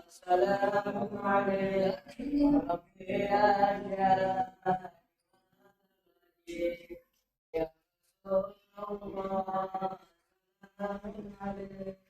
سلام عليك ربي يا يا الله سلام عليك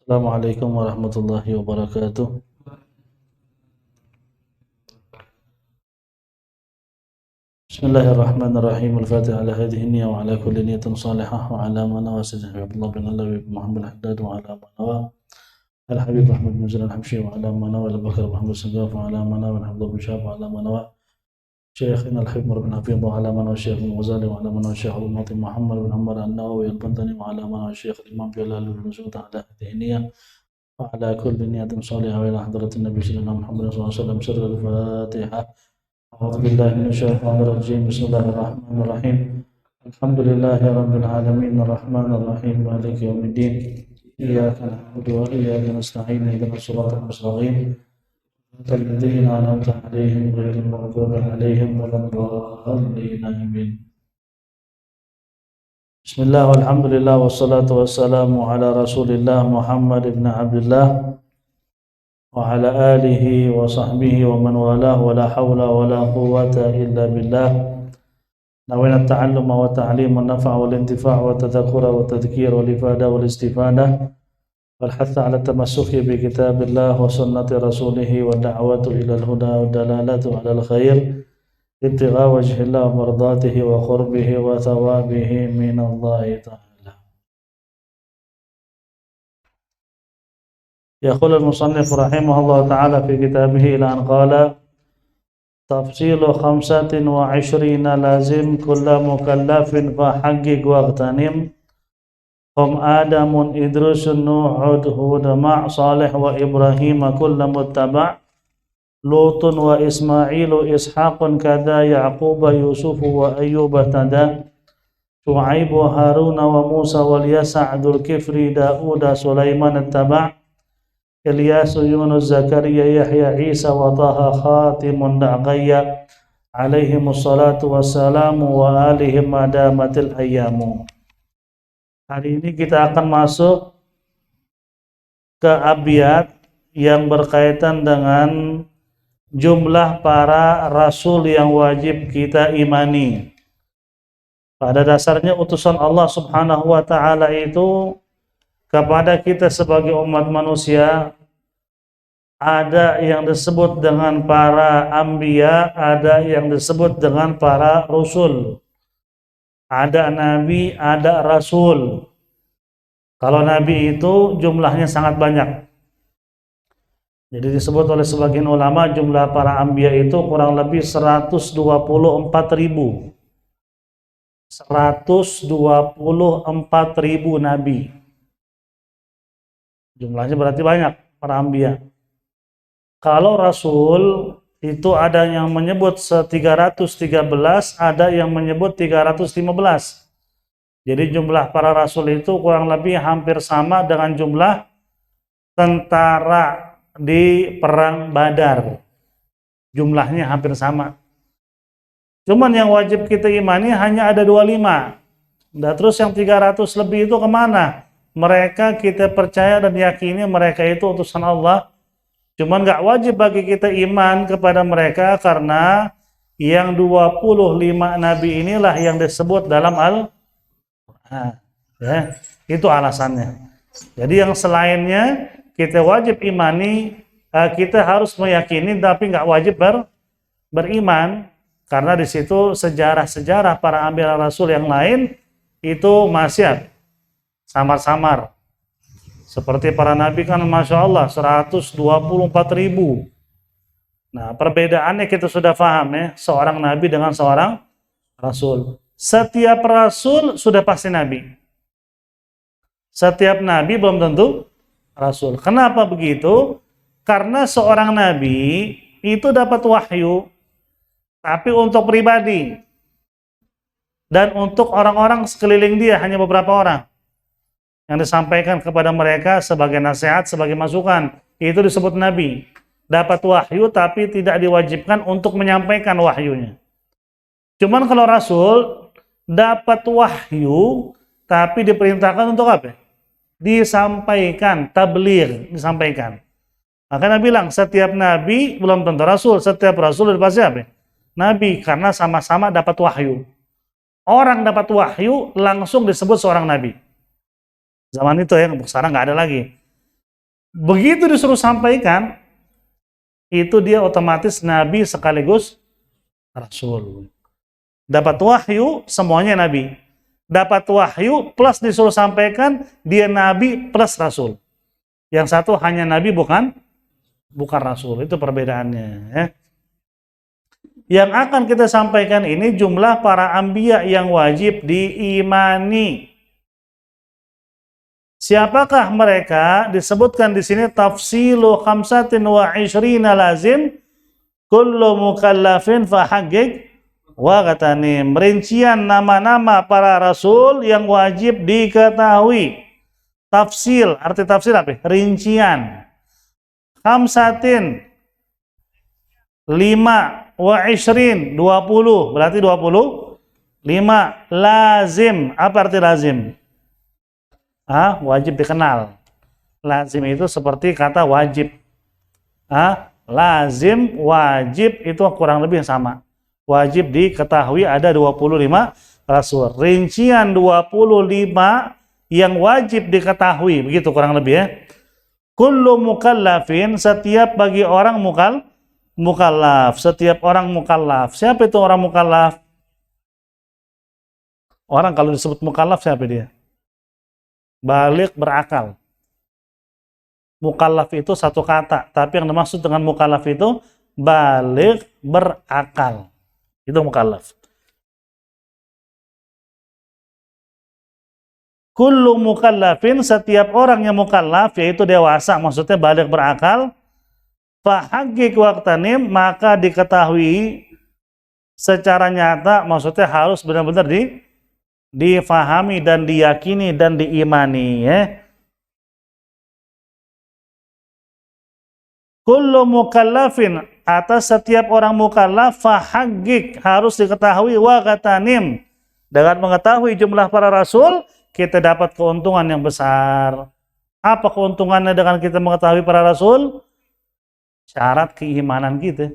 Assalamualaikum warahmatullahi wabarakatuh. Bismillahirrahmanirrahim. Al-Fatihah ala hadhihi niyya wa ala kulli niyatin salihah wa ala man wasaja Abdullah bin Alawi bin Muhammad al-Haddad wa ala man wa al-Habib Ahmad bin Zain al-Hamshi wa ala man wa al-Bakr Muhammad Sagaf wa ala man wa al-Hamd bin Syaf wa ala man wa Syekhina al-Habib bin Hafidh wa ala man wa Syekh al-Ghazali wa ala man wa Syekh al-Mati Muhammad bin Muhammad an-Nawawi al-Bantani wa ala man wa Syekh Imam Jalal bin Sa'ud ala hadhihi niyya wa ala kulli niyatin salihah wa ila hadratin Nabi sallallahu alaihi wasallam sirr al-Fatihah. أعوذ بالله من الشيطان الرجيم بسم الله الرحمن الرحيم الحمد لله رب العالمين الرحمن الرحيم مالك يوم الدين إياك نعبد وإياك نستعين اهدنا الصراط المستقيم صراط الذين أنعمت عليهم غير المغضوب عليهم ولا الضالين آمين بسم الله والحمد لله والصلاة والسلام على رسول الله محمد بن عبد الله وعلى آله وصحبه ومن والاه ولا حول ولا قوة إلا بالله نوينا التعلم والتعليم والنفع والانتفاع والتذكر والتذكير والإفادة والاستفادة والحث على التمسك بكتاب الله وسنة رسوله والدعوة إلى الهدى والدلالة على الخير ابتغاء وجه الله ومرضاته وقربه وثوابه من الله تعالى. يقول المصنف رحمه الله تعالى في كتابه إلى أن قال تفصيل 25 لازم كل مكلف فحقق واغتنم هم آدم إدريس نوح هود مع صالح وإبراهيم كل متبع لوط وإسماعيل إسحاق كذا يعقوب يوسف وأيوب تدا شعيب هارون وموسى واليسع ذو الكفر داود سليمان التبع إلياس يونس زكريا يحيى عيسى وطه خاتم دعقيا عليهم الصلاة والسلام وآلهم ما دامت الأيام. Hari ini kita akan masuk ke abiyat yang berkaitan dengan jumlah para rasul yang wajib kita imani. Pada dasarnya utusan Allah Subhanahu wa taala itu kepada kita sebagai umat manusia ada yang disebut dengan para anbiya, ada yang disebut dengan para rasul. Ada nabi, ada rasul. Kalau nabi itu jumlahnya sangat banyak. Jadi disebut oleh sebagian ulama jumlah para anbiya itu kurang lebih 124.000. 124.000 nabi. Jumlahnya berarti banyak para anbiya. Kalau rasul itu ada yang menyebut 313, ada yang menyebut 315. Jadi jumlah para rasul itu kurang lebih hampir sama dengan jumlah tentara di perang Badar. Jumlahnya hampir sama. Cuman yang wajib kita imani hanya ada 25. Nah, terus yang 300 lebih itu kemana? Mereka kita percaya dan yakini mereka itu utusan Allah. Cuman nggak wajib bagi kita iman kepada mereka karena yang 25 nabi inilah yang disebut dalam Al-Quran. Ya, itu alasannya. Jadi yang selainnya kita wajib imani, kita harus meyakini tapi nggak wajib beriman karena di situ sejarah-sejarah para anbiya rasul yang lain itu masih samar-samar. Seperti para nabi kan Masya Allah 124.000. Nah perbedaannya kita sudah paham ya, seorang nabi dengan seorang rasul. Setiap rasul sudah pasti nabi. Setiap nabi belum tentu rasul. Kenapa begitu? Karena seorang nabi itu dapat wahyu, tapi untuk pribadi. Dan untuk orang-orang sekeliling dia hanya beberapa orang. Yang disampaikan kepada mereka sebagai nasihat, sebagai masukan. Itu disebut nabi. Dapat wahyu tapi tidak diwajibkan untuk menyampaikan wahyunya. Cuman kalau rasul dapat wahyu tapi diperintahkan untuk apa? Disampaikan, tabligh, disampaikan. Makanya bilang setiap nabi belum tentu rasul, setiap rasul sudah pasti apa? Nabi, karena sama-sama dapat wahyu. Orang dapat wahyu langsung disebut seorang nabi. Zaman itu ya, sekarang nggak ada lagi. Begitu disuruh sampaikan, itu dia otomatis nabi sekaligus rasul. Dapat wahyu, semuanya nabi. Dapat wahyu plus disuruh sampaikan, dia nabi plus rasul. Yang satu hanya nabi bukan rasul. Itu perbedaannya ya. Yang akan kita sampaikan ini jumlah para anbiya yang wajib diimani. Siapakah mereka? Disebutkan di sini tafsilu khamsatin wa ishrina lazim kullu mukallafin fahaqqiq wa qatanim. Rincian nama-nama para rasul yang wajib diketahui. Tafsil, arti tafsil apa? Rincian. Khamsatin 5 wa ishrin 20, berarti 20. 5 lazim, apa arti lazim? Wajib dikenal. Lazim itu seperti kata wajib. Lazim, wajib itu kurang lebih sama. Wajib diketahui ada 25 rasul. Rincian 25 yang wajib diketahui, begitu kurang lebih ya. Kullu mukallafin, setiap bagi orang mukallaf. Setiap orang mukallaf. Siapa itu orang mukallaf? Orang kalau disebut mukallaf siapa dia? Baligh, berakal. Mukallaf itu satu kata, tapi yang dimaksud dengan mukallaf itu baligh, berakal. Itu mukallaf. Kullu mukallafin, setiap orang yang mukallaf, yaitu dewasa, maksudnya baligh, berakal, fahaqqiq waqtanim, maka diketahui secara nyata, maksudnya harus benar-benar difahami dan diyakini dan diimani ya. Kullu mukallafin, atas setiap orang mukallaf, fahaqqiq, harus diketahui waqtanim. Dengan mengetahui jumlah para rasul, kita dapat keuntungan yang besar. Apa keuntungannya dengan kita mengetahui para rasul? Syarat keimanan kita.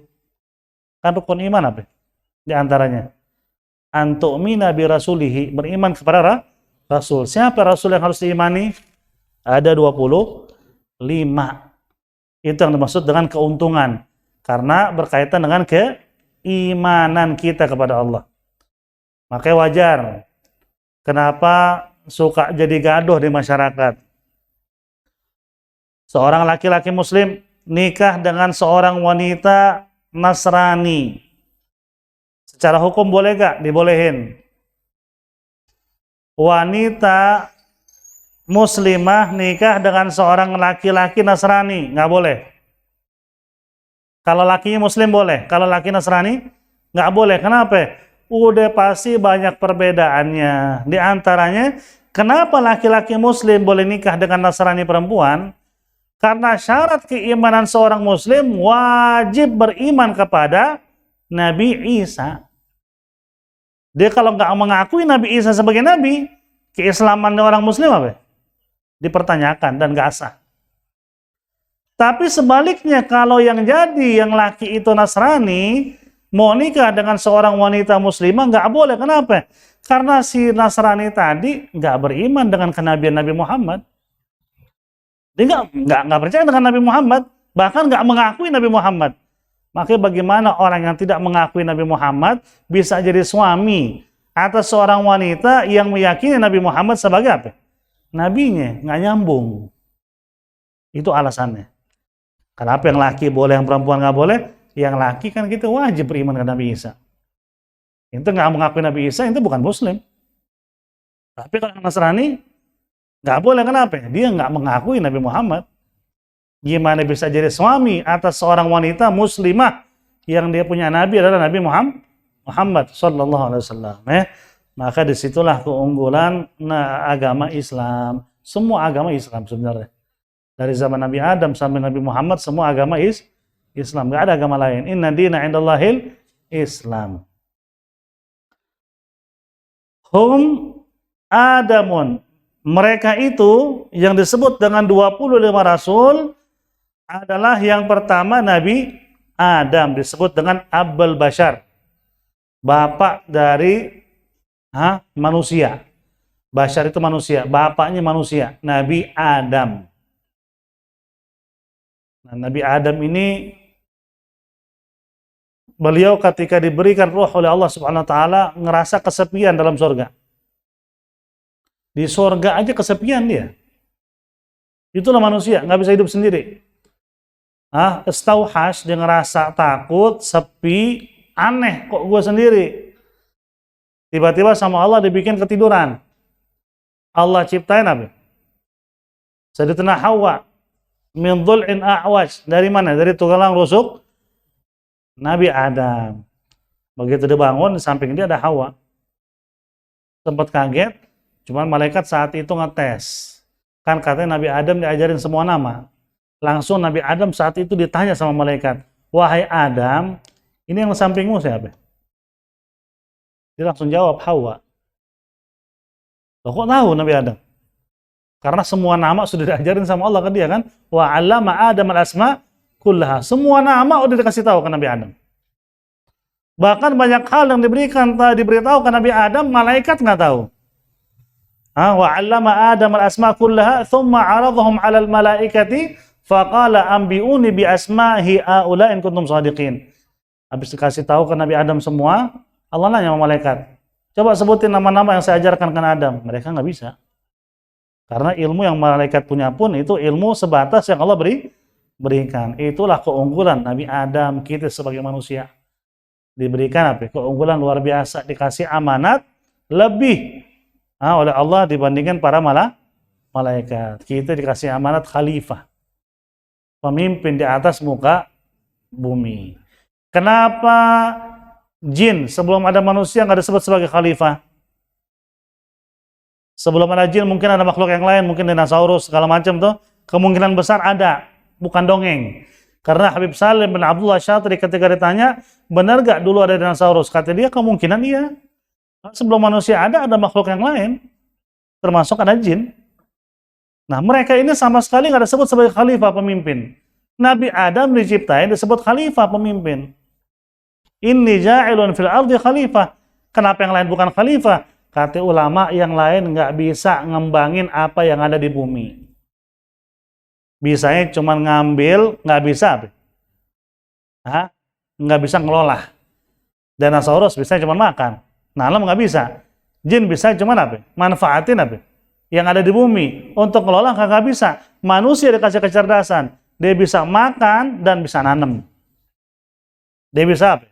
Kan rukun iman apa? Di antaranya antu'mina bi rasulihi, beriman kepada rasul. Siapa rasul yang harus diimani? Ada 25. Itu yang dimaksud dengan keuntungan. Karena berkaitan dengan keimanan kita kepada Allah. Makanya wajar. Kenapa suka jadi gaduh di masyarakat? Seorang laki-laki muslim nikah dengan seorang wanita Nasrani. Secara hukum boleh gak? Dibolehin. Wanita muslimah nikah dengan seorang laki-laki Nasrani, nggak boleh. Kalau lakinya muslim boleh, kalau laki Nasrani nggak boleh. Kenapa? Udah pasti banyak perbedaannya. Di antaranya, kenapa laki-laki muslim boleh nikah dengan Nasrani perempuan? Karena syarat keimanan seorang muslim wajib beriman kepada Nabi Isa. Dia kalau nggak mengakui Nabi Isa sebagai nabi, keislaman orang muslim apa? Dipertanyakan dan nggak sah. Tapi sebaliknya, kalau yang jadi yang laki itu Nasrani mau nikah dengan seorang wanita muslimah nggak boleh. Kenapa? Karena si Nasrani tadi nggak beriman dengan kenabian Nabi Muhammad. Dia nggak percaya dengan Nabi Muhammad, bahkan nggak mengakui Nabi Muhammad. Makanya bagaimana orang yang tidak mengakui Nabi Muhammad bisa jadi suami atas seorang wanita yang meyakini Nabi Muhammad sebagai apa? Nabinya. Nggak nyambung. Itu alasannya. Kenapa yang laki boleh, yang perempuan nggak boleh? Yang laki kan kita wajib beriman ke Nabi Isa. Itu nggak mengakui Nabi Isa, itu bukan muslim. Tapi kalau Nasrani nggak boleh. Kenapa? Dia nggak mengakui Nabi Muhammad. Gimana bisa jadi suami atas seorang wanita muslimah yang dia punya nabi adalah Nabi Muhammad sallallahu alaihi wasallam. Maka disitulah keunggulan agama Islam. Semua agama Islam sebenarnya. Dari zaman Nabi Adam sampai Nabi Muhammad, semua agama Islam. Nggak ada agama lain. Inna dina indallahil Islam. Hum Adamun. Mereka itu yang disebut dengan 25 Rasul adalah yang pertama Nabi Adam, disebut dengan Abul Bashar, bapak dari manusia. Bashar itu manusia, bapaknya manusia, Nabi Adam. Nah, Nabi Adam ini beliau ketika diberikan ruh oleh Allah Subhanahu wa taala ngerasa kesepian dalam surga. Di surga aja kesepian dia. Itulah manusia, nggak bisa hidup sendiri. Istauhash, dia ngerasa takut, sepi, aneh, kok gue sendiri. Tiba-tiba sama Allah dibikin ketiduran. Allah ciptain apa? Sayyidatina Hawa min dhul'in a'waj. Dari mana? Dari tulang rusuk Nabi Adam. Begitu dia bangun, di samping dia ada Hawa. Sempat kaget, cuman malaikat saat itu ngetes. Kan katanya Nabi Adam diajarin semua nama. Langsung Nabi Adam saat itu ditanya sama malaikat, wahai Adam, ini yang sampingmu siapa? Dia langsung jawab, Hawa. Loh, kok tahu Nabi Adam? Karena semua nama sudah diajarin sama Allah ke dia kan? Wa 'allama Adam al-asma kullaha. Semua nama udah dikasih tahu ke Nabi Adam. Bahkan banyak hal yang diberitahu ke Nabi Adam, malaikat nggak tahu. Wa 'allama Adam al-asma kullaha, thumma 'aradhahum 'alal malaikati faqala ambi'uni bi asma'i haula in kuntum shadiqin. Habis dikasih tahu ke Nabi Adam semua, Allah nanya sama malaikat, coba sebutin nama-nama yang saya ajarkan ke Adam. Mereka nggak bisa. Karena ilmu yang malaikat punya pun itu ilmu sebatas yang Allah berikan. Itulah keunggulan Nabi Adam, kita sebagai manusia. Diberikan apa? Keunggulan luar biasa, dikasih amanat lebih oleh Allah dibandingkan para malaikat. Kita dikasih amanat khalifah. Pemimpin di atas muka bumi. Kenapa jin sebelum ada manusia nggak disebut sebagai khalifah? Sebelum ada jin mungkin ada makhluk yang lain, mungkin dinosaurus segala macam tuh. Kemungkinan besar ada, bukan dongeng. Karena Habib Salim bin Abdullah Syatri ketika ditanya, benar gak dulu ada dinosaurus? Kata dia, kemungkinan iya. Sebelum manusia ada makhluk yang lain, termasuk ada jin. Nah, mereka ini sama sekali nggak disebut sebagai khalifah pemimpin. Nabi Adam diciptain disebut khalifah pemimpin. Inni ja'ilun fil ardi khalifah. Kenapa yang lain bukan khalifah? Kata ulama, yang lain nggak bisa ngembangin apa yang ada di bumi. Bisanya cuma ngambil, nggak bisa. Nggak bisa ngelola. Dinosaurus bisa cuma makan. Nah, alam nggak bisa. Jin bisa cuma apa? Manfaatin apa? Yang ada di bumi. Untuk ngelola nggak bisa. Manusia dikasih kecerdasan. Dia bisa makan dan bisa nanam. Dia bisa apa?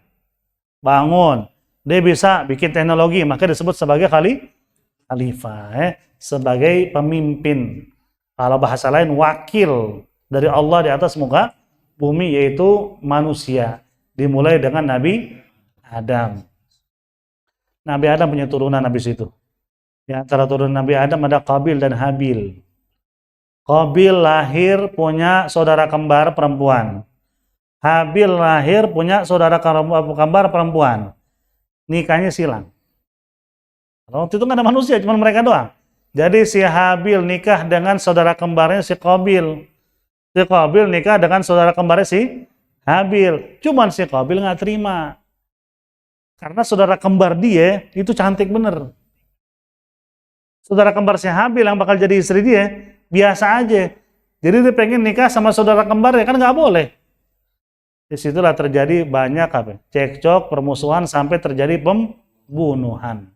Bangun. Dia bisa bikin teknologi, maka disebut sebagai khalifah, sebagai pemimpin. Kalau bahasa lain, wakil dari Allah di atas muka bumi, yaitu manusia. Dimulai dengan Nabi Adam. Nabi Adam punya turunan habis itu. Di antara turunan Nabi Adam ada Qabil dan Habil. Qabil lahir punya saudara kembar perempuan. Habil lahir punya saudara kembar perempuan. Nikahnya silang. Waktu itu nggak ada manusia, cuma mereka doang. Jadi si Habil nikah dengan saudara kembarnya si Qabil. Si Qabil nikah dengan saudara kembarnya si Habil. Cuman si Qabil nggak terima. Karena saudara kembar dia itu cantik bener. Saudara kembar si Habil yang bakal jadi istri dia biasa aja. Jadi dia pengen nikah sama saudara kembarnya, kan nggak boleh. Disitulah terjadi banyak cekcok, permusuhan, sampai terjadi pembunuhan.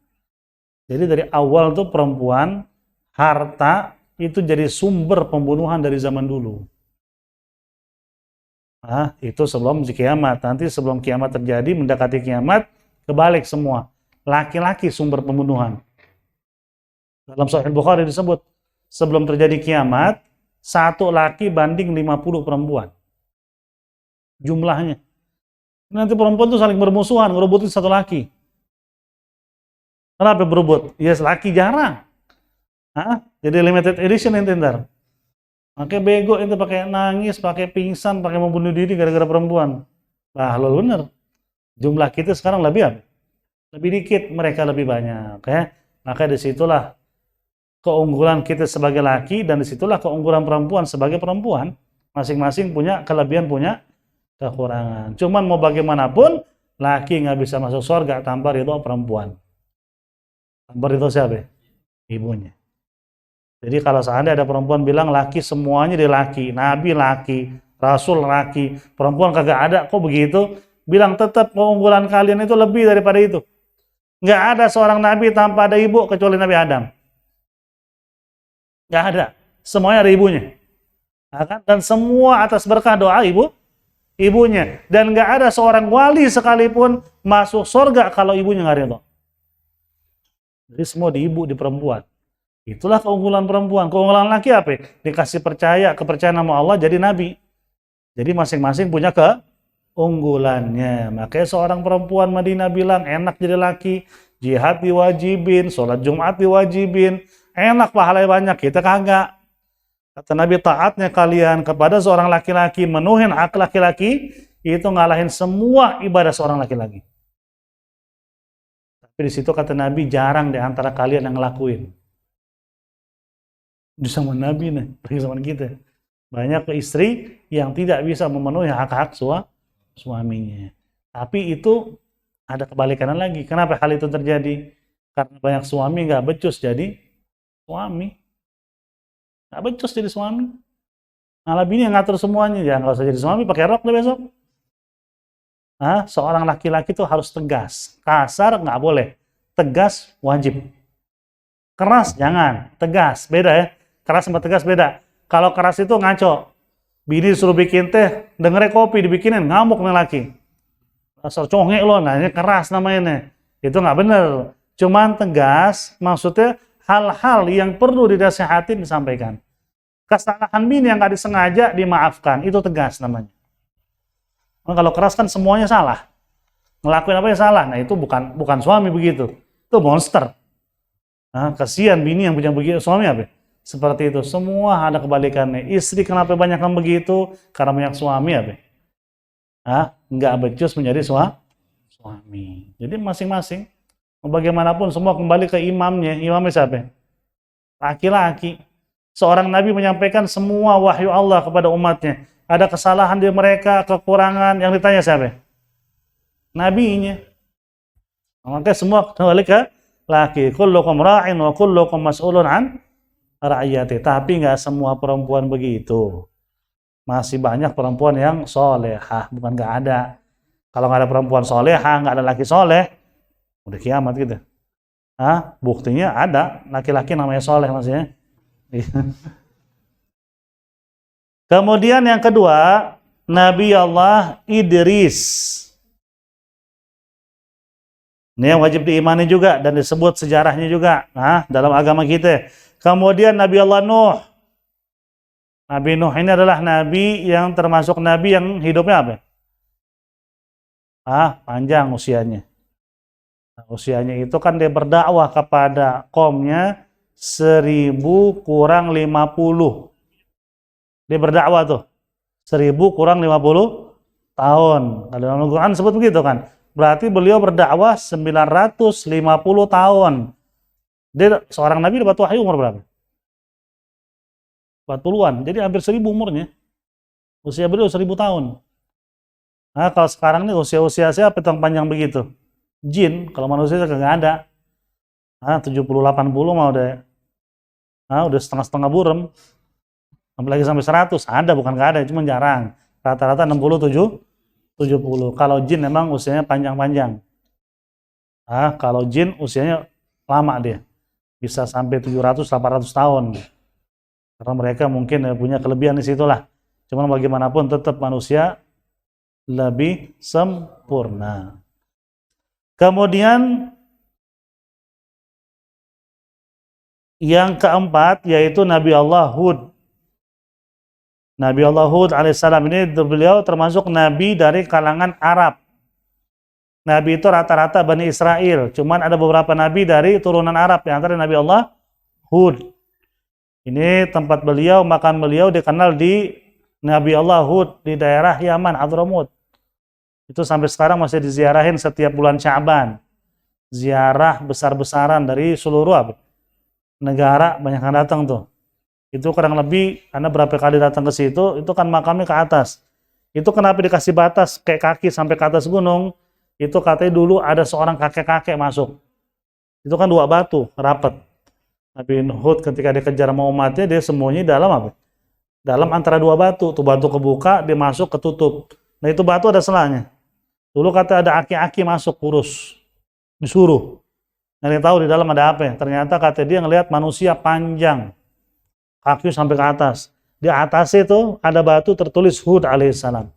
Jadi dari awal tuh perempuan, harta itu jadi sumber pembunuhan dari zaman dulu. Itu sebelum kiamat. Nanti sebelum kiamat terjadi, mendekati kiamat, kebalik semua. Laki-laki sumber pembunuhan. Dalam Sahih Bukhari disebut, sebelum terjadi kiamat, satu laki banding 50 perempuan. Jumlahnya. Nanti perempuan itu saling bermusuhan, ngerebutin satu laki. Kenapa berebut? Yes, laki jarang. Jadi limited edition itu ntar. Makanya bego itu pakai nangis, pakai pingsan, pakai membunuh diri gara-gara perempuan. Lo bener. Jumlah kita sekarang lebih dikit, mereka lebih banyak. Maka disitulah keunggulan kita sebagai laki, dan disitulah keunggulan perempuan sebagai perempuan. Masing-masing punya kelebihan, punya kekurangan. Cuman mau bagaimanapun, laki nggak bisa masuk surga tanpa ridho perempuan. Tanpa ridho siapa? Ibunya. Jadi kalau seandainya ada perempuan bilang laki semuanya dia laki, nabi laki, rasul laki, perempuan kagak ada, kok begitu? Bilang tetap keunggulan kalian itu lebih daripada itu. Nggak ada seorang nabi tanpa ada ibu kecuali Nabi Adam. Nggak ada. Semuanya ada ibunya. Dan semua atas berkah doa ibunya. Dan nggak ada seorang wali sekalipun masuk surga kalau ibunya nggak ridho. Jadi semua di ibu, di perempuan. Itulah keunggulan perempuan. Keunggulan laki apa? Dikasih kepercayaan sama Allah jadi nabi. Jadi masing-masing punya keunggulannya. Makanya seorang perempuan Madinah bilang, enak jadi laki, jihad diwajibin, sholat Jumat diwajibin, enak pahalanya banyak, kita kagak. Kata Nabi, taatnya kalian kepada seorang laki-laki, menuhin hak laki-laki, itu ngalahin semua ibadah seorang laki-laki. Tapi di situ kata Nabi, jarang di antara kalian yang ngelakuin. Di zaman Nabi nih, di zaman kita. Banyak istri yang tidak bisa memenuhi hak-hak suaminya. Tapi itu ada kebalikan lagi. Kenapa hal itu terjadi? Karena banyak suami nggak becus jadi suami. Nggak becus jadi suami. Malah bini yang ngatur semuanya. Ya nggak usah jadi suami, pakai rok deh besok. Seorang laki-laki itu harus tegas. Kasar nggak boleh. Tegas wajib. Keras jangan. Tegas beda ya. Keras sama tegas beda. Kalau keras itu ngaco. Bini suruh bikin teh, dengernya kopi dibikinin, ngamuk nih laki. Asal conge lo, nah ini keras namanya. Itu nggak bener. Cuman tegas, maksudnya hal-hal yang perlu dinasihatin disampaikan. Kesalahan bini yang nggak disengaja dimaafkan, itu tegas namanya. Nah, kalau keras kan semuanya salah. Ngelakuin apa yang salah, nah itu bukan suami begitu. Itu monster. Kasihan bini yang punya begitu, suami apa? Seperti itu, semua ada kebalikannya. Istri kenapa banyak yang begitu? Karena banyak suami apa? Nggak becus menjadi suami. Jadi masing-masing, bagaimanapun semua kembali ke imamnya. Imamnya siapa? Laki-laki. Seorang nabi menyampaikan semua wahyu Allah kepada umatnya. Ada kesalahan di mereka, kekurangan, yang ditanya siapa? Nabinya. Maka semua kembali ke laki. Kullukum ra'in wa kullukum mas'ulun an ra'iyati. Tapi nggak semua perempuan begitu. Masih banyak perempuan yang solehah, bukan nggak ada. Kalau nggak ada perempuan solehah, nggak ada laki soleh, udah kiamat gitu. Buktinya ada laki-laki namanya soleh maksudnya. Kemudian yang kedua, Nabi Allah Idris. Ini yang wajib diimani juga dan disebut sejarahnya juga dalam agama kita. Kemudian Nabi Allah Nuh. Nabi Nuh ini adalah nabi yang termasuk nabi yang hidupnya apa? Panjang usianya. Nah, usianya itu kan dia berdakwah kepada kaumnya 1000 kurang 50. Dia berdakwah tuh 1000 kurang 50 tahun. Kalau dalam Al-Quran sebut begitu kan. Berarti beliau berdakwah 950 tahun. Dia seorang nabi dapat wahyu umur berapa? 40-an. Jadi hampir 1000 umurnya. Usia beliau 1000 tahun. Nah, kalau sekarang nih usia-usia siapa yang panjang begitu? Jin, kalau manusia nggak ada. 70-80 mah udah setengah-setengah burem. Apalagi sampai 100, ada bukan nggak ada, cuma jarang. Rata-rata 67, 70. Kalau jin memang usianya panjang-panjang. Kalau jin usianya lama dia. Bisa sampai 700-800 tahun. Karena mereka mungkin punya kelebihan di situlah. Cuman bagaimanapun tetap manusia lebih sempurna. Kemudian yang keempat yaitu Nabi Allah Hud. Nabi Allah Hud alaihissalam ini beliau termasuk nabi dari kalangan Arab. Nabi itu rata-rata Bani Israel. Cuman ada beberapa nabi dari turunan Arab. Yang antara Nabi Allah Hud. Ini tempat beliau, makam beliau dikenal di Nabi Allah Hud di daerah Yaman, Hadramut. Itu sampai sekarang masih diziarahin setiap bulan Sya'ban. Ziarah besar-besaran dari seluruh negara, banyak yang datang tuh. Itu kurang lebih, Anda berapa kali datang ke situ, itu kan makamnya ke atas. Itu kenapa dikasih batas kayak kaki sampai ke atas gunung? Itu katanya dulu ada seorang kakek-kakek masuk. Itu kan 2 batu, rapat. Nabi Hud ketika dikejar sama umatnya, dia sembunyi dalam apa? Dalam antara 2 batu. Tuh batu kebuka, dia masuk, ketutup. Nah itu batu ada selanya. Dulu kata ada aki-aki masuk kurus. Disuruh. Nah dia tahu di dalam ada apa ya? Ternyata kata dia ngelihat manusia panjang. Kaki sampai ke atas. Di atas itu ada batu tertulis Hud alaihissalam.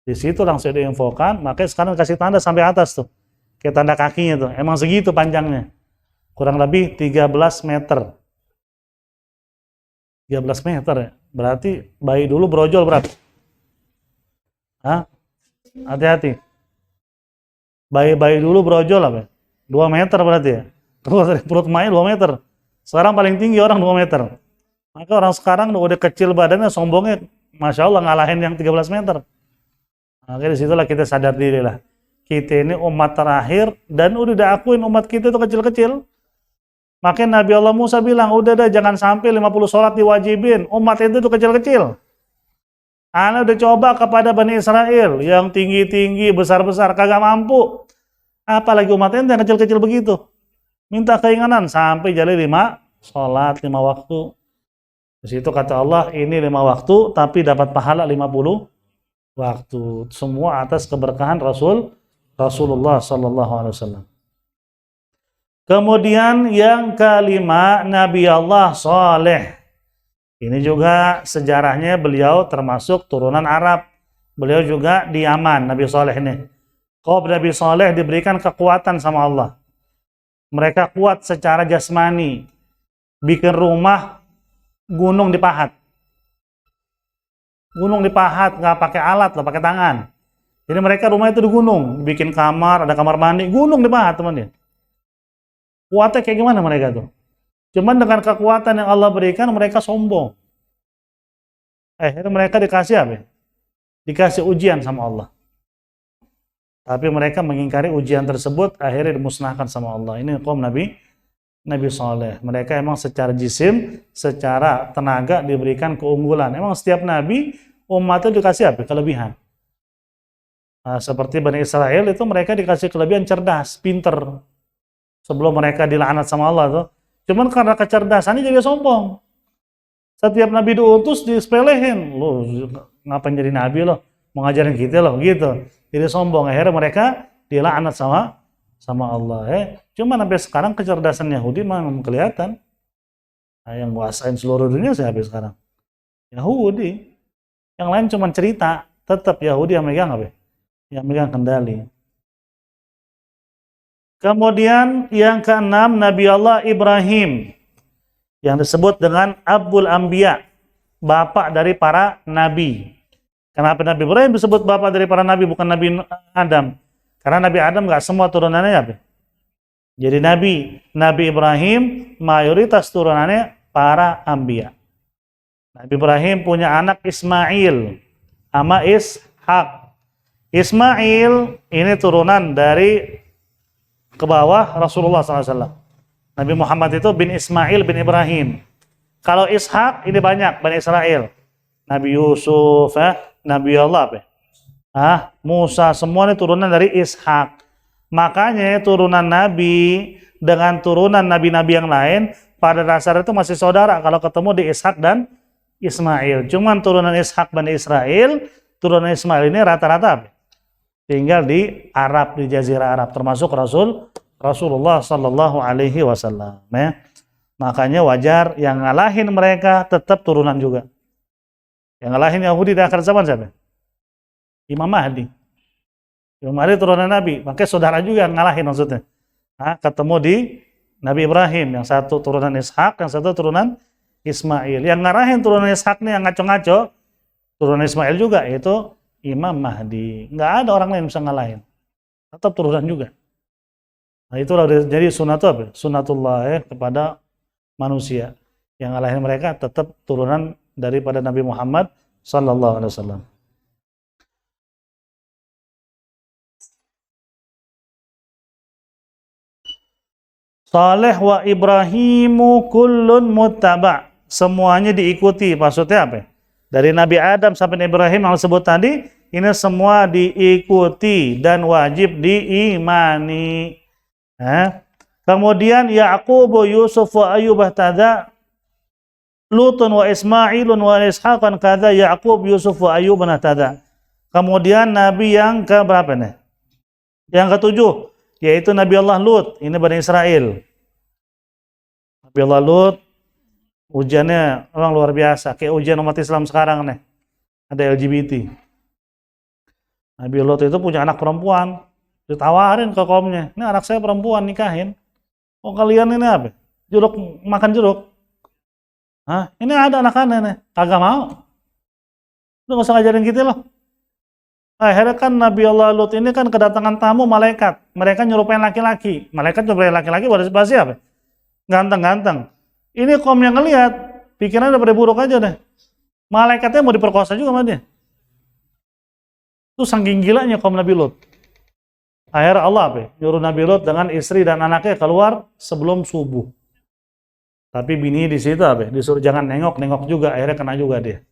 Di situ langsung diinfokan, makanya sekarang kasih tanda sampai atas tuh. Kayak tanda kakinya tuh. Emang segitu panjangnya. Kurang lebih 13 meter. 13 meter ya. Berarti bayi dulu brojol berapa? Hati-hati. Bayi dulu brojol apa? 2 meter berarti ya. Keluar dari perut emaknya 2 meter. Sekarang paling tinggi orang 2 meter. Maka orang sekarang udah kecil badannya, sombongnya Masya Allah ngalahin yang 13 meter. Maka disitulah kita sadar diri lah. Kita ini umat terakhir dan udah diakuin umat kita itu kecil-kecil. Makanya Nabi Allah Musa bilang, udah dah jangan sampai 50 sholat diwajibin. Umat itu tuh kecil-kecil. Ana udah coba kepada Bani Israel yang tinggi-tinggi, besar-besar, kagak mampu. Apalagi umat ente yang kecil-kecil begitu. Minta keinginan sampai jadi 5 sholat, 5 waktu. Di situ kata Allah, ini 5 waktu, tapi dapat pahala 50 waktu. Semua atas keberkahan Rasulullah Sallallahu Alaihi Wasallam. Kemudian yang kelima, Nabi Allah Saleh. Ini juga sejarahnya beliau termasuk turunan Arab. Beliau juga di Yaman, Nabi Saleh ini. Kaum Nabi Saleh diberikan kekuatan sama Allah. Mereka kuat secara jasmani. Bikin rumah, gunung dipahat. Gunung dipahat, nggak pakai alat, nggak pakai tangan. Jadi mereka rumah itu di gunung. Bikin kamar, ada kamar mandi, gunung dipahat teman-teman. Kuatnya kayak gimana mereka tuh? Cuman dengan kekuatan yang Allah berikan, mereka sombong. Akhirnya mereka dikasih apa? Dikasih ujian sama Allah. Tapi mereka mengingkari ujian tersebut, akhirnya dimusnahkan sama Allah. Ini kaum Nabi Saleh. Mereka emang secara jisim, secara tenaga diberikan keunggulan. Emang setiap Nabi, umat itu dikasih apa? Kelebihan. Nah, seperti Bani Israel itu mereka dikasih kelebihan cerdas, pinter. Sebelum mereka dilaknat sama Allah tuh. Cuman karena kecerdasannya jadi sombong. Setiap nabi diutus disepelehin. Lo ngapain jadi nabi lo? Mau ngajarin kita lo gitu. Jadi sombong. Akhirnya mereka dilaknat sama Allah. Cuman sampai sekarang kecerdasan Yahudi memang kelihatan. Nah, yang nguasain seluruh dunia siapa sekarang? Yahudi. Yang lain cuma cerita, tetap Yahudi yang megang apa? Yang megang kendali. Kemudian yang keenam, Nabi Allah Ibrahim yang disebut dengan Abul Anbiya, bapak dari para nabi. Kenapa Nabi Ibrahim disebut bapak dari para nabi, bukan Nabi Adam? Karena Nabi Adam nggak semua turunannya apa? Jadi Nabi Ibrahim mayoritas turunannya para Anbiya. Nabi Ibrahim punya anak Ismail sama Ishak. Ismail ini turunan dari ke bawah Rasulullah SAW. Nabi Muhammad itu bin Ismail bin Ibrahim. Kalau Ishak ini banyak Bani Israel. Nabi Yusuf, Nabi Allah, Musa, semua ini turunan dari Ishak. Makanya turunan Nabi dengan turunan Nabi-Nabi yang lain pada dasar itu masih saudara kalau ketemu di Ishak dan Ismail. Cuman turunan Ishak Bani Israel, turunan Ismail ini rata-rata tinggal di Arab, di Jazirah Arab, termasuk Rasulullah Sallallahu Alaihi Wasallam. Makanya wajar yang ngalahin mereka tetap turunan juga. Yang ngalahin Yahudi di akhir zaman siapa? Imam Mahdi. Imam Mahdi turunan Nabi, makanya saudara juga yang ngalahin maksudnya. Ketemu di Nabi Ibrahim, yang satu turunan Ishak, yang satu turunan Ismail. Yang ngarahin turunan Ishak nih yang ngaco-ngaco, turunan Ismail juga, yaitu Imam Mahdi. Nggak ada orang lain yang bisa ngalahin. Tetap turunan juga. Nah itulah jadi sunatullah kepada manusia. Yang ngalahin mereka tetap turunan daripada Nabi Muhammad sallallahu alaihi wasallam. Saleh wa Ibrahimu kullun muttaba. Semuanya diikuti. Maksudnya apa? Dari Nabi Adam sampai Ibrahim yang disebut tadi, ini semua diikuti dan wajib diimani. Kemudian Ya'qub, Yusuf wa Ayyub tada, Lutun wa Ismailun wa Ishaqan kada, Ya'qub, Yusuf wa Ayyub tada. Kemudian Nabi yang ke berapa nih? Yang ketujuh, yaitu Nabi Allah Lut, ini Bani Israel. Nabi Allah Lut, ujiannya orang luar biasa, kayak ujian umat Islam sekarang nih. Ada LGBT. Nabi Lut itu punya anak perempuan, ditawarin ke kaumnya, ini anak saya perempuan, nikahin. Oh kalian ini apa? Jeruk, makan jeruk. Ini ada anak-anak nih, kagak mau. Lu gak usah ngajarin gitu loh. Akhirnya kan Nabi Allah Lut ini kan kedatangan tamu malaikat. Mereka nyurupain laki-laki. Malaikat nyurupain laki-laki buat siapa? Ganteng-ganteng. Ini kaum yang ngelihat, pikirannya udah pada buruk aja deh. Malaikatnya mau diperkosa juga sama dia. Itu saking gilanya kaum Nabi Lut. Akhirnya Allah nyuruh Nabi Lut dengan istri dan anaknya keluar sebelum subuh. Tapi bini di situ disuruh jangan nengok juga. Akhirnya kena juga dia.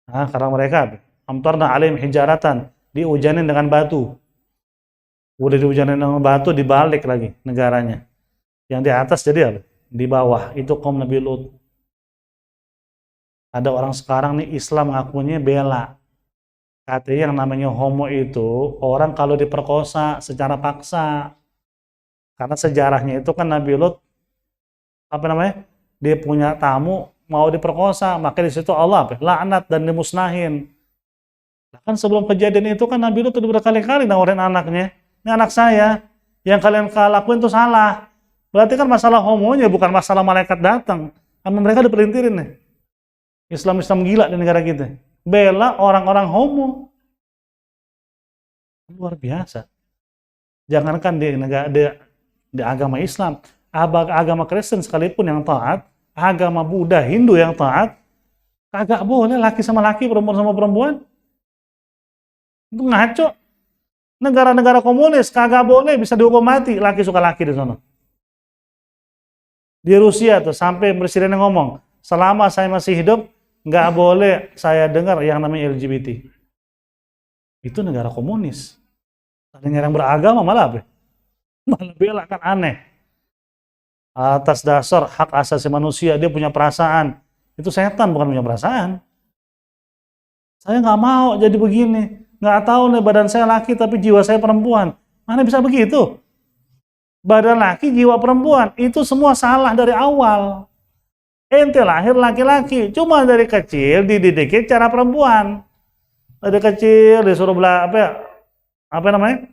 Karena mereka amtarna alaihim hijaratan, diujanin dengan batu. Udah diujanin dengan batu, dibalik lagi negaranya. Yang di atas jadi di bawah. Itu kaum Nabi Lut. Ada orang sekarang nih Islam ngakunya bela. Katanya yang namanya homo itu orang kalau diperkosa secara paksa. Karena sejarahnya itu kan Nabi Lut dia punya tamu mau diperkosa, maka di situ Allah laknat dan dimusnahin. Kan sebelum kejadian itu kan Nabi Lut udah berkali-kali nawarin anaknya, ini anak saya, yang kalian lakuin itu salah. Berarti kan masalah homonya bukan masalah malaikat datang. Sama mereka dipelintirin nih. Islam gila di negara kita. Bela orang-orang homo. Luar biasa. Jangankan di agama Islam, agama Kristen sekalipun yang taat, agama Buddha, Hindu yang taat, kagak boleh laki sama laki, perempuan sama perempuan. Itu ngaco. Negara-negara komunis kagak boleh, bisa dihukum mati laki suka laki di sana. Di Rusia tuh sampai presidennya ngomong, selama saya masih hidup nggak boleh saya dengar yang namanya LGBT. Itu negara komunis. Tadinya yang beragama malah bela, kan aneh. Atas dasar hak asasi manusia, dia punya perasaan. Itu setan, bukan punya perasaan. Saya nggak mau jadi begini. Nggak tahu nih badan saya laki tapi jiwa saya perempuan. Mana bisa begitu? Badan laki, jiwa perempuan. Itu semua salah dari awal. Ente lahir laki-laki, cuma dari kecil dididiknya cara perempuan. Dari kecil disuruh apa namanya?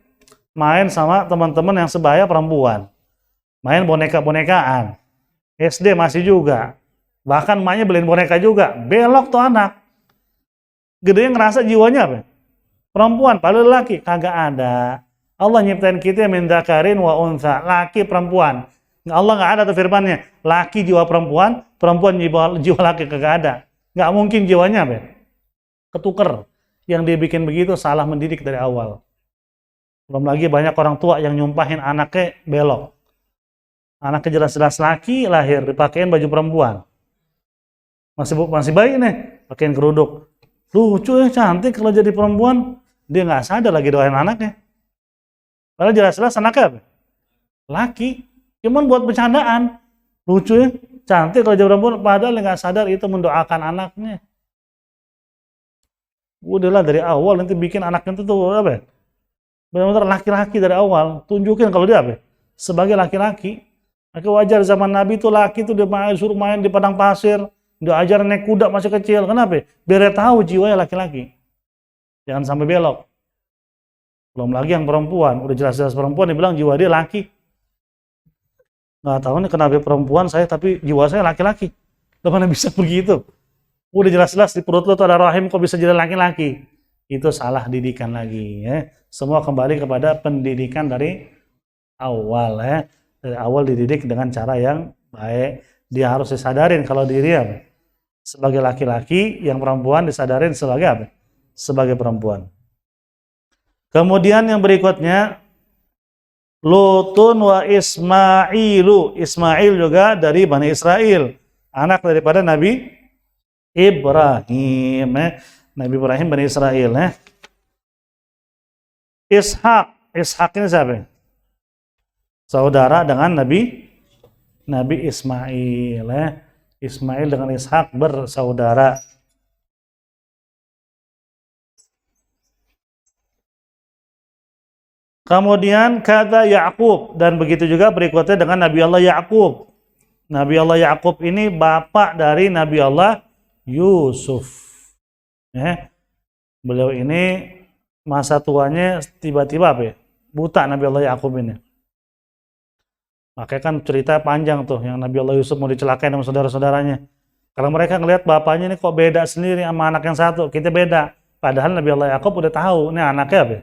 Main sama teman-teman yang sebaya perempuan. Main boneka-bonekaan. SD masih juga. Bahkan emaknya beliin boneka juga. Belok tuh anak. Gedenya ngerasa jiwanya apa? Perempuan, padahal laki. Kagak ada. Allah nyiptain kita min dzakarin wa untha, laki perempuan. Allah nggak ada tuh firmannya, laki jiwa perempuan, perempuan jiwa laki, kagak ada. Nggak mungkin jiwanya apa? Ketuker. Yang dia bikin begitu salah mendidik dari awal. Belum lagi banyak orang tua yang nyumpahin anaknya belok. Anaknya jelas-jelas laki, lahir dipakein baju perempuan. Masih bayi nih, pakein keruduk. Lucu ya, cantik kalau jadi perempuan. Dia nggak sadar lagi doain anaknya. Padahal jelas-jelas anaknya apa? Laki. Cuman buat bercandaan. Lucu ya, cantik kalau jadi perempuan. Padahal nggak sadar itu mendoakan anaknya. Udahlah dari awal nanti bikin anaknya itu tuh apa ya? Benar-benar laki-laki dari awal. Tunjukin kalau dia apa? Sebagai laki-laki. Maka wajar zaman Nabi itu laki itu dia suruh main di padang pasir. Dia ajar naik kuda masih kecil. Kenapa? Biar dia tahu jiwanya laki-laki. Jangan sampai belok. Belum lagi yang perempuan. Udah jelas-jelas perempuan dibilang jiwa dia laki. Nggak tahu nih kenapa perempuan saya tapi jiwa saya laki-laki. Mana bisa begitu? Udah jelas-jelas di perut lo tuh ada rahim, kok bisa jadi laki-laki? Itu salah didikan lagi ya. Semua kembali kepada pendidikan dari awal ya. Dari awal dididik dengan cara yang baik. Dia harus disadarin kalau diri apa? Sebagai laki-laki, yang perempuan disadarin sebagai apa? Sebagai perempuan. Kemudian yang berikutnya, Lutun wa Ismailu. Ismail juga dari Bani Israel. Anak daripada Nabi Ibrahim. Nabi Ibrahim Bani Israel. Ishak ini siapa? Saudara dengan Nabi Ismail. Ismail dengan Ishak bersaudara. Kemudian kata Yakub, dan begitu juga berikutnya dengan Nabi Allah Yakub. Nabi Allah Yakub ini bapak dari Nabi Allah Yusuf. Beliau ini masa tuanya tiba-tiba apa ya? Buta Nabi Allah Yakub ini. Makanya kan cerita panjang tuh yang Nabi Allah Yusuf mau dicelakain sama saudara-saudaranya. Kalau mereka ngelihat bapaknya ini kok beda sendiri sama anak yang satu, kita beda. Padahal Nabi Allah Yakub udah tahu, ini anaknya apa?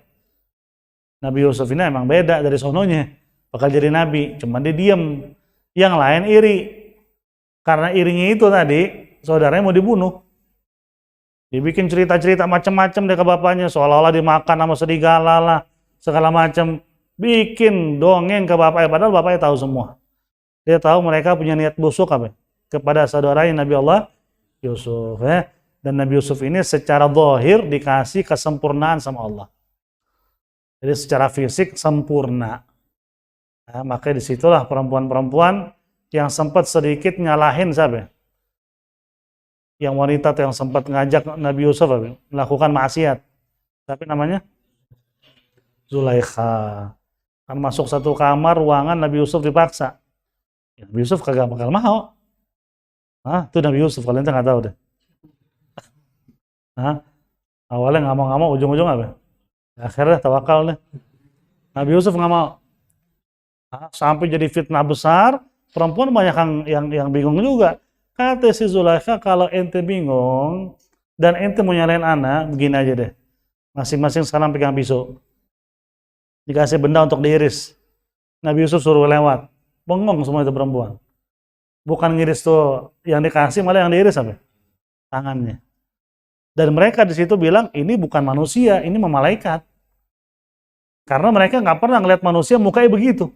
Nabi Yusuf ini emang beda dari sononya, bakal jadi nabi. Cuman dia diem. Yang lain iri. Karena irinya itu tadi, saudaranya mau dibunuh. Dibikin cerita-cerita macam-macam deh ke bapaknya, seolah-olah dimakan sama serigala lah, segala macam. Bikin dongeng ke bapaknya, padahal bapaknya tahu semua. Dia tahu mereka punya niat busuk apa? Kepada saudaranya Nabi Allah Yusuf. Dan Nabi Yusuf ini secara zahir dikasih kesempurnaan sama Allah. Jadi secara fisik sempurna. Nah, maka disitulah perempuan-perempuan yang sempat sedikit nyalahin siapa? Yang wanita yang sempat ngajak Nabi Yusuf melakukan maksiat. Tapi namanya Zulaikha. Kan masuk satu kamar ruangan Nabi Yusuf dipaksa. Ya, Nabi Yusuf kagak bakal mau. Itu Nabi Yusuf, kalian nggak tahu deh. Awalnya nggak mau, ujung-ujung apa? Akhirnya tawakal deh. Nabi Yusuf nggak mau. Sampai jadi fitnah besar, perempuan banyak yang bingung juga. Kata si Zulaikha, kalau ente bingung dan ente mau nyalain anak, begini aja deh. Masing-masing sekarang pegang pisau. Dikasih benda untuk diiris. Nabi Yusuf suruh lewat. Bengong semua itu perempuan. Bukan ngiris tuh yang dikasih, malah yang diiris apa? Tangannya. Dan mereka di situ bilang, ini bukan manusia, ini malaikat. Karena mereka nggak pernah ngeliat manusia mukanya begitu.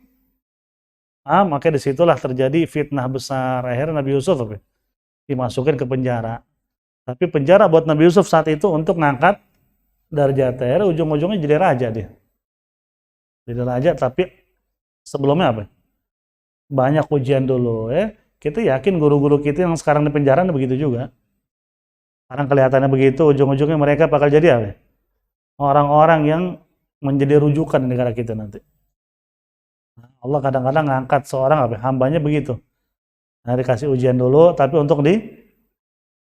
Maka disitulah terjadi fitnah besar. Akhirnya Nabi Yusuf dimasukin ke penjara. Tapi penjara buat Nabi Yusuf saat itu untuk ngangkat darjatnya. Ujung-ujungnya jadi raja dia. Jadi raja, tapi sebelumnya apa? Banyak ujian dulu ya. Kita yakin guru-guru kita yang sekarang di penjara begitu juga. Sekarang kelihatannya begitu, ujung-ujungnya mereka bakal jadi apa? Orang-orang yang menjadi rujukan di negara kita nanti. Allah kadang-kadang ngangkat seorang hambanya begitu. Nah, dikasih ujian dulu, tapi untuk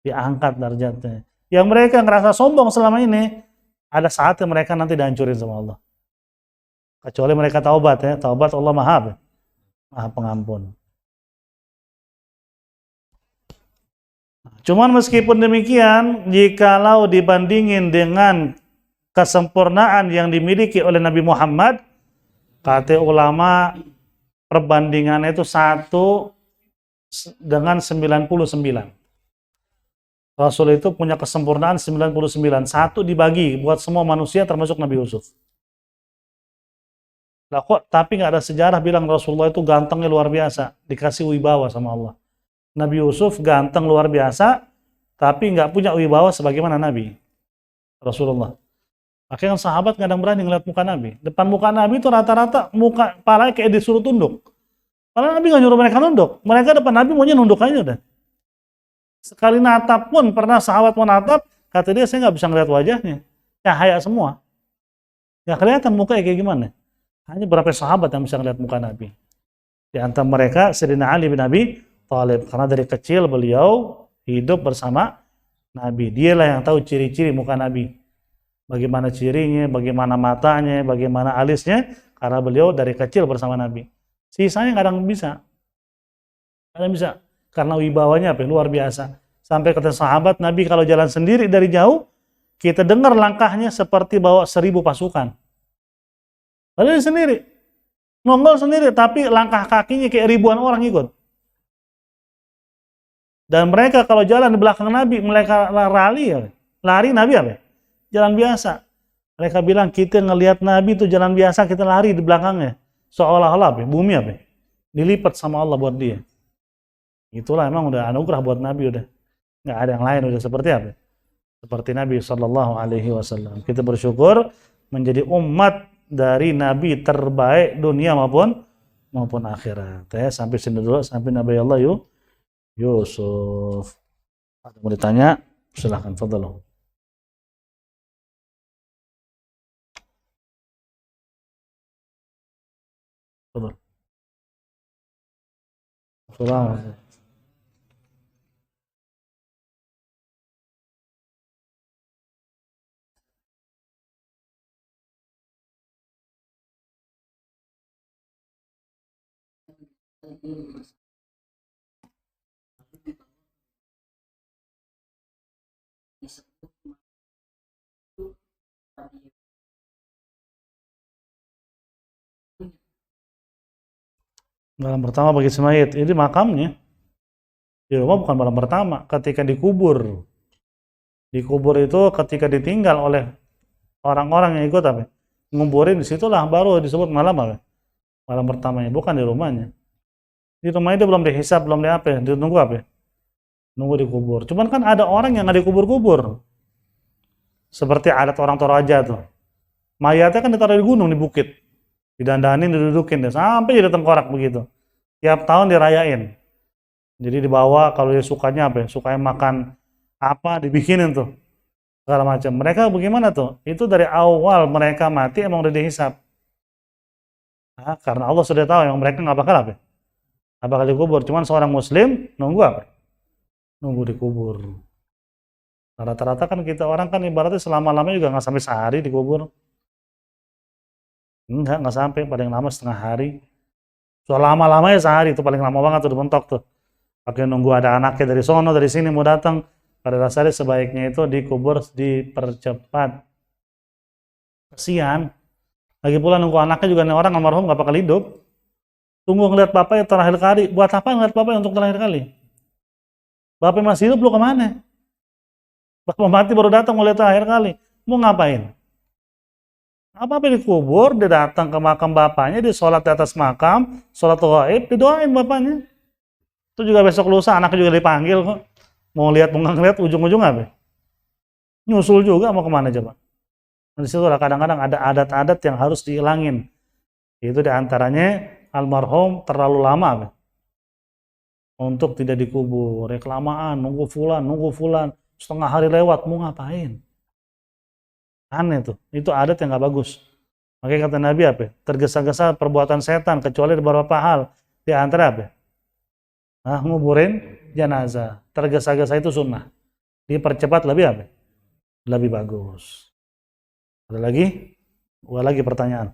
diangkat derajatnya. Yang mereka ngerasa sombong selama ini, ada saatnya mereka nanti dihancurin sama Allah. Kecuali mereka taubat ya, taubat Allah maha pengampun. Cuman meskipun demikian, jikalau dibandingin dengan kesempurnaan yang dimiliki oleh Nabi Muhammad, kata ulama perbandingannya itu 1 dengan 99. Rasul itu punya kesempurnaan 99. 1 dibagi buat semua manusia termasuk Nabi Yusuf. Nah, kok tapi nggak ada sejarah bilang Rasulullah itu gantengnya luar biasa, dikasih wibawa sama Allah. Nabi Yusuf ganteng luar biasa, tapi nggak punya wibawa sebagaimana Nabi Rasulullah. Akhirnya sahabat kadang berani ngeliat muka Nabi. Depan muka Nabi itu rata-rata muka palanya kayak disuruh tunduk. Padahal Nabi nggak nyuruh mereka nunduk. Mereka depan Nabi maunya nunduk aja udah. Sekali natap pun pernah sahabat mau natap, kata dia saya nggak bisa ngeliat wajahnya. Cahaya semua. Nggak kelihatan mukanya kayak gimana. Hanya beberapa sahabat yang bisa ngeliat muka Nabi. Di antara mereka Sayyidina Ali bin Abi Thalib. Karena dari kecil beliau hidup bersama Nabi. Dialah yang tahu ciri-ciri muka Nabi. Bagaimana cirinya, bagaimana matanya, bagaimana alisnya. Karena beliau dari kecil bersama Nabi. Sisanya kadang bisa. Kadang bisa. Karena wibawanya luar biasa. Sampai kata sahabat, Nabi kalau jalan sendiri dari jauh, kita dengar langkahnya seperti bawa 1000 pasukan. Padahal sendiri. Nongol sendiri, tapi langkah kakinya kayak ribuan orang ikut. Dan mereka kalau jalan di belakang Nabi, mereka lari Nabi apa? Jalan biasa. Mereka bilang kita ngelihat Nabi itu jalan biasa, kita lari di belakangnya. Seolah-olah bumi dilipat sama Allah buat dia. Itulah emang udah anugerah buat Nabi udah. Nggak ada yang lain udah seperti apa? Seperti Nabi Shallallahu Alaihi Wasallam. Kita bersyukur menjadi umat dari Nabi terbaik dunia maupun akhirat. Sampai sini dulu, sampai Nabi Allah Yusuf. Ada mau ditanya? Silahkan, fadhal. Fadhal. Assalamualaikum. Malam pertama bagi semayit, ini makamnya. Di rumah bukan malam pertama, ketika dikubur. Dikubur itu ketika ditinggal oleh orang-orang yang ikut apa? Nguburin, disitulah baru disebut malam apa? Malam pertamanya, bukan di rumahnya. Di rumahnya dia belum dihisab, belum diapa, ditunggu apa? Nunggu dikubur. Cuman kan ada orang yang nggak dikubur-kubur. Seperti adat orang Toraja tuh. Mayatnya kan ditaruh di gunung, di bukit. Didandanin, didudukin deh, sampai jadi tengkorak begitu. Tiap tahun dirayain. Jadi dibawa kalau dia sukanya apa? Sukanya makan apa dibikinin tuh. Segala macam. Mereka bagaimana tuh? Itu dari awal mereka mati emang udah dihisap. Nah, karena Allah sudah tahu yang mereka nggak bakal apa? Nggak bakal dikubur. Cuman seorang muslim nunggu apa? Nunggu dikubur. Rata-rata kan kita orang kan ibaratnya selama-lamanya juga nggak sampai sehari dikubur. Nggak sampai, paling lama setengah hari. Soal lama-lamanya sehari, itu paling lama banget tuh dibentok tuh. Pakai nunggu ada anaknya dari sono, dari sini mau datang. Pada dasarnya sebaiknya itu dikubur dipercepat. Kasihan. Lagi pula nunggu anaknya juga nih orang almarhum nggak bakal hidup. Tunggu ngeliat bapaknya terakhir kali. Buat apa ngeliat bapaknya untuk terakhir kali? Bapak masih hidup, lu kemana? Bapak mati baru datang mau lihat terakhir kali. Mau ngapain? Apa-apa dikubur, dia datang ke makam bapaknya, dia sholat di atas makam, sholat gaib, didoain bapaknya. Itu juga besok lusa, anaknya juga dipanggil kok. Mau lihat, mau ngeliat, ujung-ujung apa? Nyusul juga, mau kemana coba? Di situ kadang-kadang ada adat-adat yang harus dihilangin. Itu diantaranya almarhum terlalu lama apa? Untuk tidak dikubur, reklamaan, nunggu fulan, setengah hari lewat, mau ngapain? Aneh tuh, itu adat yang nggak bagus. Makanya kata Nabi apa? Tergesa-gesa perbuatan setan, kecuali di beberapa hal. Di antara apa? Nah, nguburin jenazah. Tergesa-gesa itu sunnah. Dipercepat lebih apa? Lebih bagus. Ada lagi? Ada lagi pertanyaan?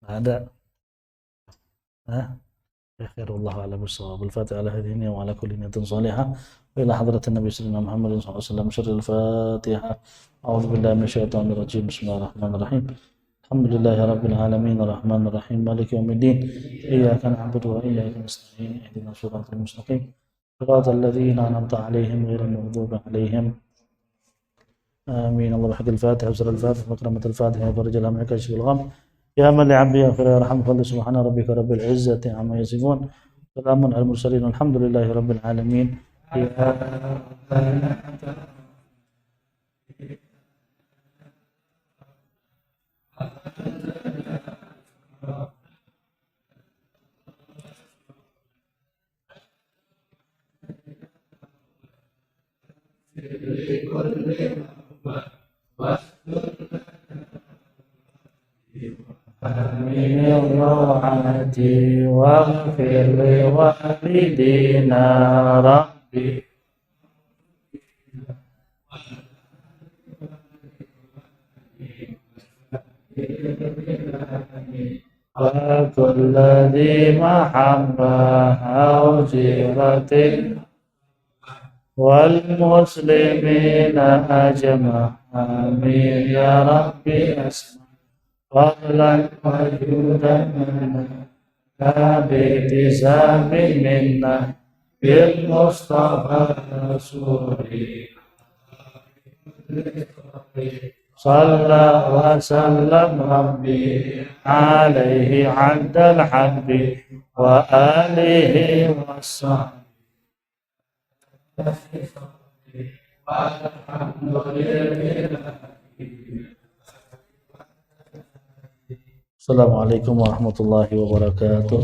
Ada. Hah? خير الله أعلم بالصواب. الفاتحة على هذه النية وعلى كل نية صالحة وإلى حضرة النبي سيدنا محمد صلى الله عليه وسلم. شر الفاتحة. أعوذ بالله من الشيطان الرجيم. بسم الله الرحمن الرحيم. الحمد لله رب العالمين الرحمن الرحيم مالك يوم الدين إياك نعبد وإياك نستعين اهدنا الصراط المستقيم صراط الذين أنعمت عليهم غير المغضوب عليهم آمين. الله بحق الفاتحة وسر الفاتحة وكرمة الفاتحة وفرج الهم وكشف الغم يا من لعبده يغفر ويرحم فضل سبحان ربك رب العزة عما يصفون سلام على المرسلين والحمد لله رب العالمين. آمين الروعة واغفر لوالدينا ربي وكل ذي محبة أو جيرة والمسلمين أجمع آمين يا ربي أسمع فضلا وجودا منا بابتسام منا بالمصطفى رسولي صلى وسلم ربي عليه عد الحب وآله وصحبه والحمد لله. Assalamualaikum warahmatullahi wabarakatuh.